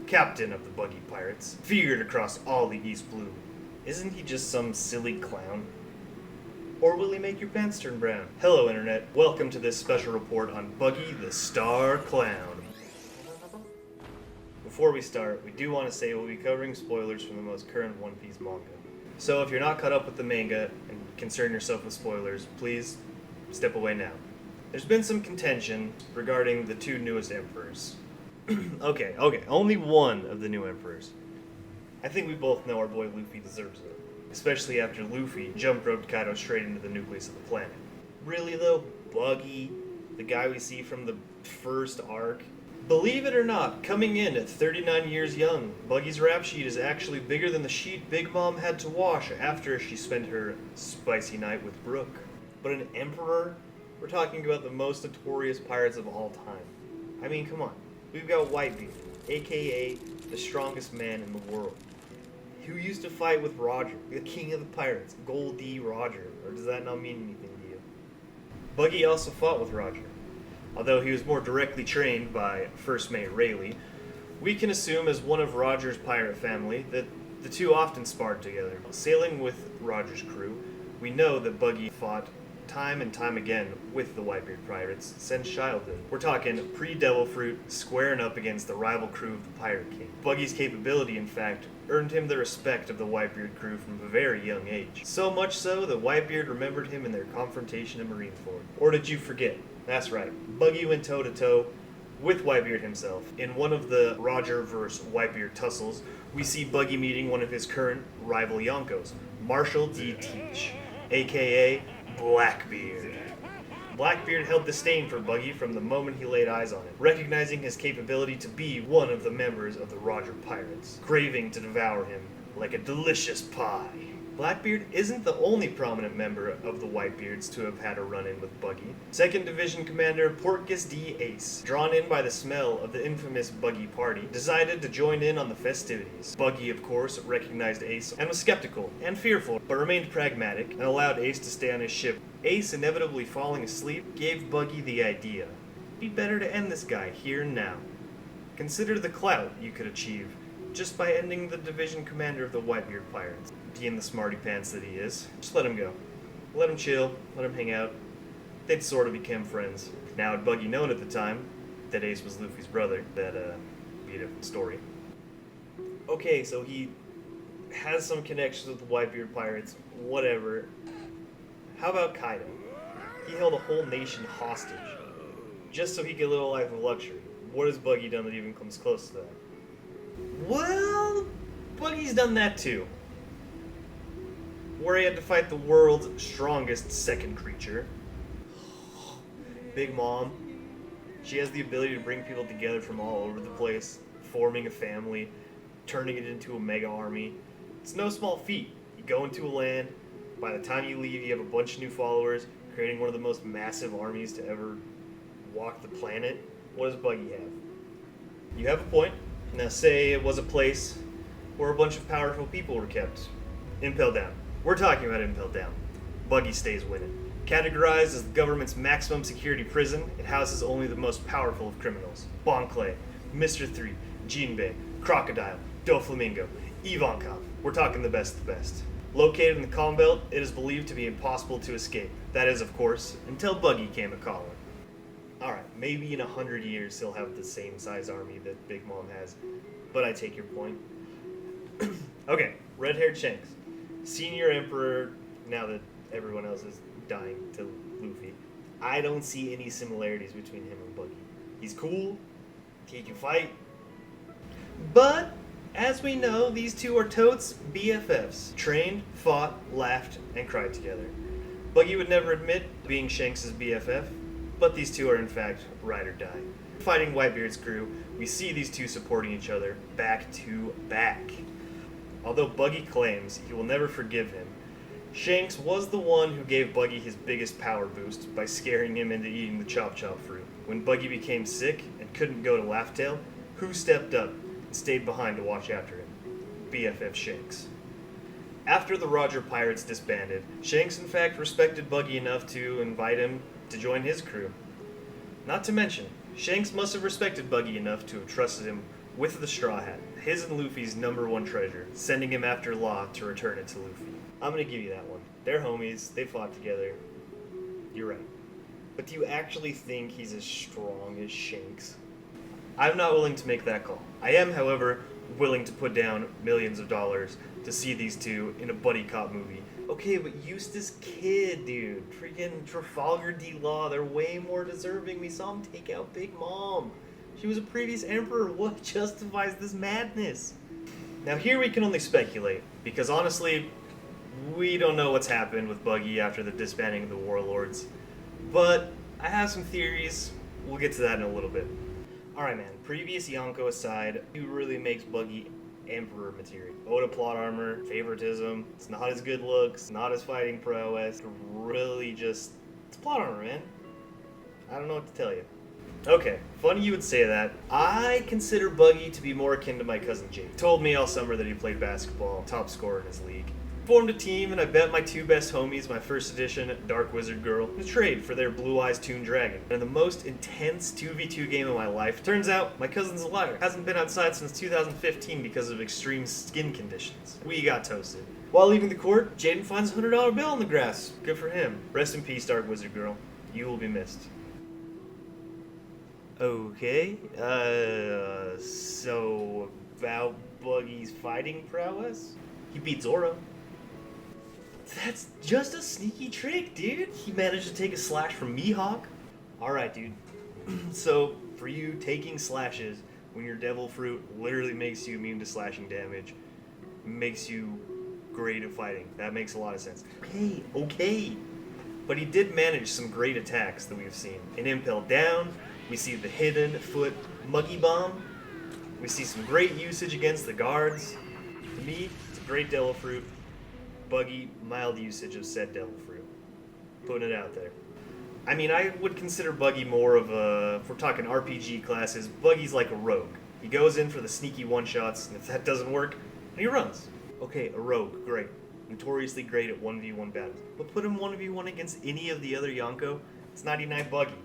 Captain of the Buggy Pirates, feared across all the East Blue. Isn't he just some silly clown? Or will he make your pants turn brown? Hello Internet, welcome to this special report on Buggy the Star Clown. Before we start, we do want to say we'll be covering spoilers from the most current One Piece manga. So if you're not caught up with the manga and concern yourself with spoilers, please step away now. There's been some contention regarding the two newest emperors. Okay, only one of the new emperors. I think we both know our boy Luffy deserves it. Especially after Luffy jump-roped Kaido straight into the nucleus of the planet. Really though, Buggy, the guy we see from the first arc, believe it or not, coming in at 39 years young, Buggy's rap sheet is actually bigger than the sheet Big Mom had to wash after she spent her spicy night with Brook. But an emperor? We're talking about the most notorious pirates of all time. I mean, come on. We've got Whitebeard, aka the strongest man in the world, who used to fight with Roger, the king of the pirates, Goldie Roger, or does that not mean anything to you? Buggy also fought with Roger. Although he was more directly trained by First Mate Rayleigh, we can assume as one of Roger's pirate family that the two often sparred together. Sailing with Roger's crew, we know that Buggy fought time and time again with the Whitebeard pirates since childhood. We're talking pre-Devil Fruit, squaring up against the rival crew of the Pirate King. Buggy's capability, in fact, earned him the respect of the Whitebeard crew from a very young age. So much so that Whitebeard remembered him in their confrontation in Marineford. Or did you forget? That's right, Buggy went toe-to-toe with Whitebeard himself. In one of the Roger vs. Whitebeard tussles, we see Buggy meeting one of his current rival Yonkos, Marshall D. Teach, aka Blackbeard. Blackbeard held disdain for Buggy from the moment he laid eyes on him, recognizing his capability to be one of the members of the Roger Pirates, craving to devour him like a delicious pie. Blackbeard isn't the only prominent member of the Whitebeards to have had a run-in with Buggy. 2nd Division Commander Portgas D. Ace, drawn in by the smell of the infamous Buggy party, decided to join in on the festivities. Buggy, of course, recognized Ace and was skeptical and fearful, but remained pragmatic and allowed Ace to stay on his ship. Ace, inevitably falling asleep, gave Buggy the idea. It'd be better to end this guy here and now. Consider the clout you could achieve just by ending the division commander of the Whitebeard Pirates. Being the smarty pants that he is, just let him go. Let him chill, let him hang out. They'd sort of become friends. Now, had Buggy known at the time that Ace was Luffy's brother, that'd be a different story. Okay, so he has some connections with the Whitebeard Pirates, whatever. How about Kaido? He held a whole nation hostage, just so he could live a life of luxury. What has Buggy done that even comes close to that? Well, Buggy's done that too. Where he had to fight the world's strongest second creature. Big Mom. She has the ability to bring people together from all over the place, forming a family, turning it into a mega army. It's no small feat. You go into a land, by the time you leave you have a bunch of new followers, creating one of the most massive armies to ever walk the planet. What does Buggy have? You have a point. Now say it was a place where a bunch of powerful people were kept. Impel Down. We're talking about Impel Down. Buggy stays winning. Categorized as the government's maximum security prison, it houses only the most powerful of criminals. Bon Clay, Mr. 3, Jinbei, Crocodile, Doflamingo, Ivankov. We're talking the best of the best. Located in the Calm Belt, it is believed to be impossible to escape. That is, of course, until Buggy came a-calling. Alright, maybe in 100 years he'll have the same size army that Big Mom has, but I take your point. Okay, red-haired Shanks. Senior Emperor, now that everyone else is dying to Luffy. I don't see any similarities between him and Buggy. He's cool, he can fight, but as we know, these two are totes BFFs. Trained, fought, laughed, and cried together. Buggy would never admit being Shanks' BFF, but these two are in fact ride or die. Fighting Whitebeard's crew, we see these two supporting each other back to back. Although Buggy claims he will never forgive him, Shanks was the one who gave Buggy his biggest power boost by scaring him into eating the Chop Chop fruit. When Buggy became sick and couldn't go to Laugh Tale, who stepped up and stayed behind to watch after him? BFF Shanks. After the Roger Pirates disbanded, Shanks in fact respected Buggy enough to invite him to join his crew. Not to mention, Shanks must have respected Buggy enough to have trusted him with the Straw Hat, his and Luffy's #1 treasure, sending him after Law to return it to Luffy. I'm gonna give you that one. They're homies, they fought together. You're right. But do you actually think he's as strong as Shanks? I'm not willing to make that call. I am, however, willing to put down millions of dollars to see these two in a buddy cop movie. Okay, but Eustace Kid, dude. Freaking Trafalgar D. Law, they're way more deserving. We saw him take out Big Mom. She was a previous emperor. What justifies this madness? Now here we can only speculate, because honestly, we don't know what's happened with Buggy after the disbanding of the Warlords. But I have some theories. We'll get to that in a little bit. Alright man, previous Yonko aside, who really makes Buggy emperor material? Oda plot armor, favoritism, it's not his good looks, not his fighting prowess, really just, it's plot armor, man. I don't know what to tell you. Okay, funny you would say that. I consider Buggy to be more akin to my cousin Jake. Told me all summer that he played basketball, top scorer in his league. Formed a team, and I bet my two best homies, my first edition Dark Wizard Girl, to trade for their Blue Eyes Toon Dragon. And the most intense 2v2 game of my life. Turns out, my cousin's a liar. Hasn't been outside since 2015 because of extreme skin conditions. We got toasted. While leaving the court, Jaden finds a $100 bill on the grass. Good for him. Rest in peace, Dark Wizard Girl. You will be missed. Okay, so about Buggy's fighting prowess? He beat Zoro. That's just a sneaky trick, dude. He managed to take a slash from Mihawk. Alright, dude. So, for you, taking slashes when your devil fruit literally makes you immune to slashing damage, makes you great at fighting. That makes a lot of sense. Okay. But he did manage some great attacks that we've seen. In Impel Down, we see the hidden foot Muggy Bomb. We see some great usage against the guards. To me, it's a great devil fruit. Buggy, mild usage of said devil fruit. Putting it out there. I mean, I would consider Buggy more of a, if we're talking RPG classes, Buggy's like a rogue. He goes in for the sneaky one-shots, and if that doesn't work, then he runs. Okay, a rogue, great. Notoriously great at 1v1 battles. But put him 1v1 against any of the other Yonko, it's 99 Buggy.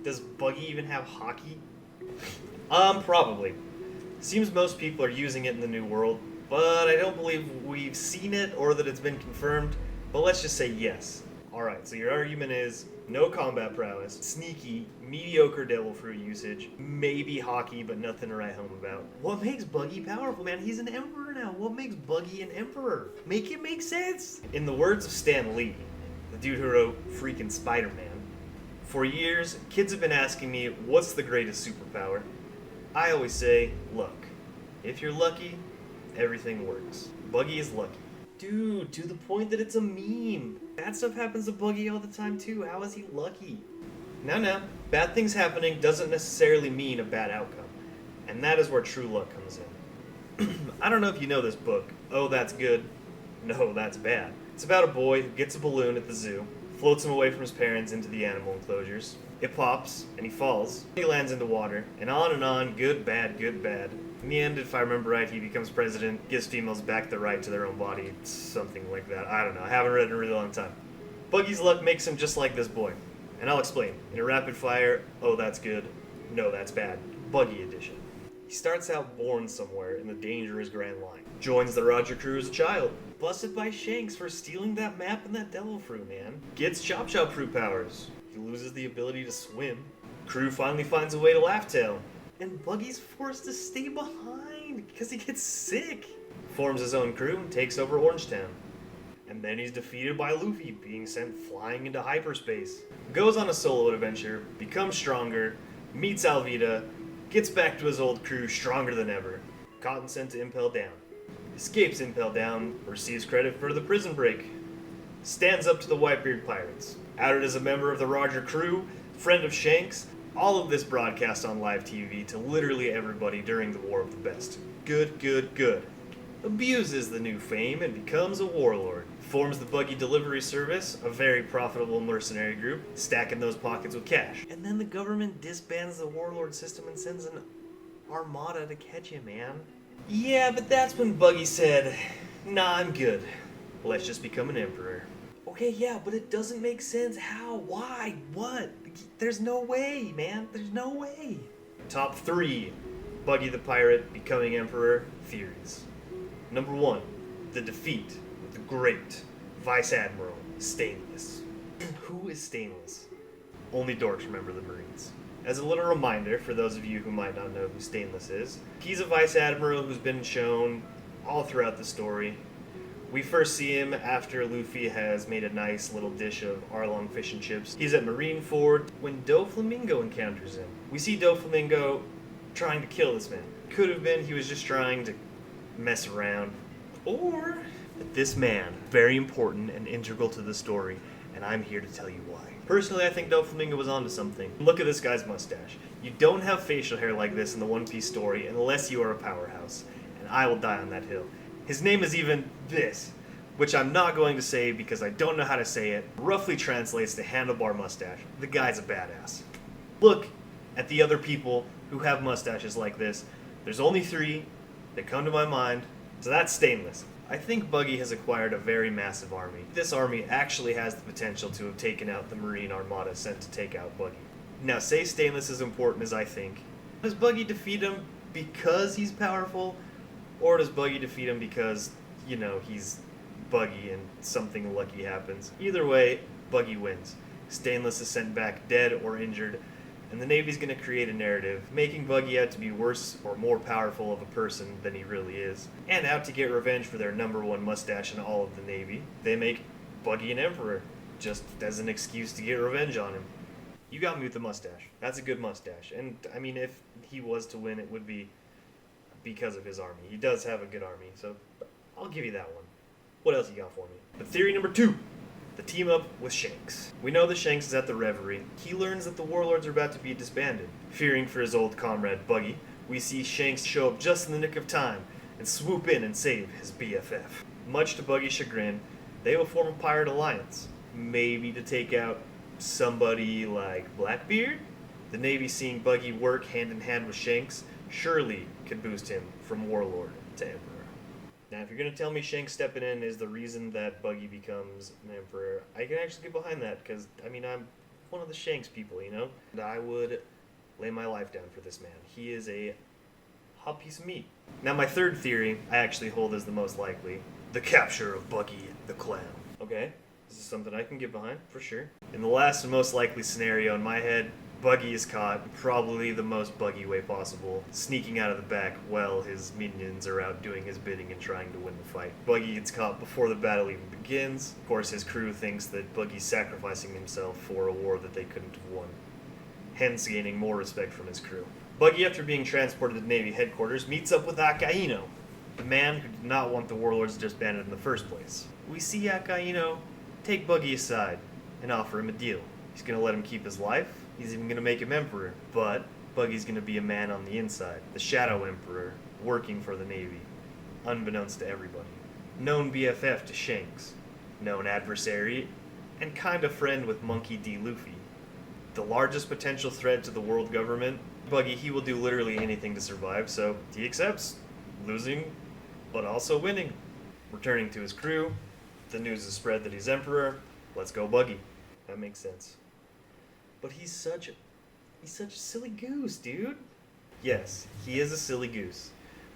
Does Buggy even have hockey? Probably. Seems most people are using it in the New World, but I don't believe we've seen it or that it's been confirmed, but let's just say yes. Alright, so your argument is no combat prowess, sneaky, mediocre devil fruit usage, maybe hockey, but nothing to write home about. What makes Buggy powerful, man? He's an emperor now. What makes Buggy an emperor? Make it make sense. In the words of Stan Lee, the dude who wrote freaking Spider-Man, for years, kids have been asking me, what's the greatest superpower? I always say, luck. If you're lucky, everything works. Buggy is lucky. Dude, to the point that it's a meme. Bad stuff happens to Buggy all the time too. How is he lucky? No. Bad things happening doesn't necessarily mean a bad outcome. And that is where true luck comes in. I don't know if you know this book. Oh, that's good. No, that's bad. It's about a boy who gets a balloon at the zoo, floats him away from his parents into the animal enclosures. It pops, and he falls. He lands into water, and on, good, bad, good, bad. In the end, if I remember right, he becomes president, gives females back the right to their own body, something like that. I don't know, I haven't read it in a really long time. Buggy's luck makes him just like this boy. And I'll explain. In a rapid fire, oh that's good, no that's bad, Buggy edition. He starts out born somewhere in the dangerous Grand Line. Joins the Roger crew as a child. Busted by Shanks for stealing that map and that devil fruit, man. Gets Chop Chop fruit powers. He loses the ability to swim. Crew finally finds a way to Laugh-Tale. And Buggy's forced to stay behind because he gets sick. Forms his own crew and takes over Orangetown. And then he's defeated by Luffy, being sent flying into hyperspace. Goes on a solo adventure, becomes stronger, meets Alvida, gets back to his old crew stronger than ever. Caught and sent to Impel Down. Escapes Impel Down, receives credit for the prison break. Stands up to the Whitebeard Pirates. Outed as a member of the Roger crew, friend of Shanks, all of this broadcast on live TV to literally everybody during the War of the Best. Good. Abuses the new fame and becomes a warlord. Forms the Buggy Delivery Service, a very profitable mercenary group, stacking those pockets with cash. And then the government disbands the warlord system and sends an armada to catch him, man. Yeah, but that's when Buggy said, nah, I'm good. let's just become an emperor. Okay, yeah, but it doesn't make sense. How? Why? What? There's no way, man. There's no way. Top 3 Buggy the Pirate becoming emperor theories. Number 1, the defeat of the great Vice Admiral Stainless. Who is Stainless? Only dorks remember the Marines. As a little reminder, for those of you who might not know who Stainless is, he's a Vice Admiral who's been shown all throughout the story. We first see him after Luffy has made a nice little dish of Arlong fish and chips. He's at Marineford when Doflamingo encounters him. We see Doflamingo trying to kill this man. Could have been he was just trying to mess around. Or this man, very important and integral to the story, and I'm here to tell you why. Personally, I think Doflamingo was onto something. Look at this guy's mustache. You don't have facial hair like this in the One Piece story unless you are a powerhouse, and I will die on that hill. His name is even this, which I'm not going to say because I don't know how to say it. Roughly translates to handlebar mustache. The guy's a badass. Look at the other people who have mustaches like this. There's only 3 that come to my mind, so that's Stainless. I think Buggy has acquired a very massive army. This army actually has the potential to have taken out the Marine Armada sent to take out Buggy. Now, say Stainless is important as I think. Does Buggy defeat him because he's powerful? Or does Buggy defeat him because, you know, he's Buggy and something lucky happens? Either way, Buggy wins. Stainless is sent back dead or injured, and the Navy's going to create a narrative, making Buggy out to be worse or more powerful of a person than he really is, and out to get revenge for their number 1 mustache in all of the Navy. They make Buggy an emperor, just as an excuse to get revenge on him. You got me with the mustache. That's a good mustache. And, I mean, if he was to win, it would be because of his army. He does have a good army, so I'll give you that one. What else you got for me? But theory number 2. The team up with Shanks. We know that Shanks is at the Reverie. He learns that the warlords are about to be disbanded. Fearing for his old comrade Buggy, we see Shanks show up just in the nick of time and swoop in and save his BFF. Much to Buggy's chagrin, they will form a pirate alliance. Maybe to take out somebody like Blackbeard? The Navy seeing Buggy work hand in hand with Shanks surely could boost him from warlord to emperor. Now, if you're going to tell me Shanks stepping in is the reason that Buggy becomes an emperor, I can actually get behind that, because, I mean, I'm one of the Shanks people, you know? And I would lay my life down for this man. He is a hot piece of meat. Now, my third theory I actually hold as the most likely. The capture of Buggy the Clown. Okay, this is something I can get behind, for sure. In the last and most likely scenario in my head, Buggy is caught, probably the most Buggy way possible, sneaking out of the back while his minions are out doing his bidding and trying to win the fight. Buggy gets caught before the battle even begins. Of course, his crew thinks that Buggy's sacrificing himself for a war that they couldn't have won, hence gaining more respect from his crew. Buggy, after being transported to Navy headquarters, meets up with Akainu, the man who did not want the warlords disbanded in the first place. We see Akainu take Buggy aside and offer him a deal. He's going to let him keep his life. He's even going to make him emperor. But Buggy's going to be a man on the inside, the Shadow Emperor, working for the Navy, unbeknownst to everybody. Known BFF to Shanks, known adversary, and kind of friend with Monkey D. Luffy. The largest potential threat to the world government. Buggy, he will do literally anything to survive, so he accepts losing, but also winning. Returning to his crew, the news is spread that he's emperor. Let's go Buggy. That makes sense. But he's such a silly goose, dude. Yes, he is a silly goose.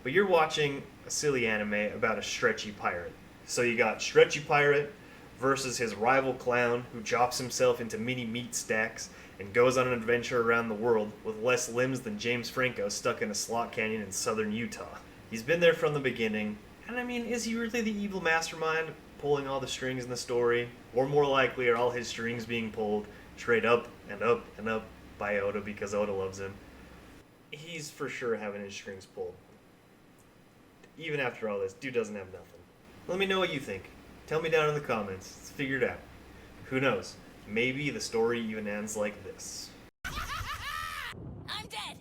But you're watching a silly anime about a stretchy pirate. So you got stretchy pirate versus his rival clown who chops himself into mini meat stacks and goes on an adventure around the world with less limbs than James Franco stuck in a slot canyon in southern Utah. He's been there from the beginning. And I mean, is he really the evil mastermind pulling all the strings in the story? Or more likely, are all his strings being pulled straight up and up and up by Oda because Oda loves him? He's for sure having his strings pulled. Even after all this, dude doesn't have nothing. Let me know what you think. Tell me down in the comments. Let's figure it out. Who knows? Maybe the story even ends like this. I'm dead!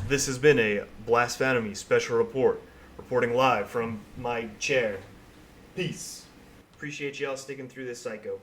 This has been a Blasphemy special report, reporting live from my chair. Peace. Appreciate y'all sticking through this psycho.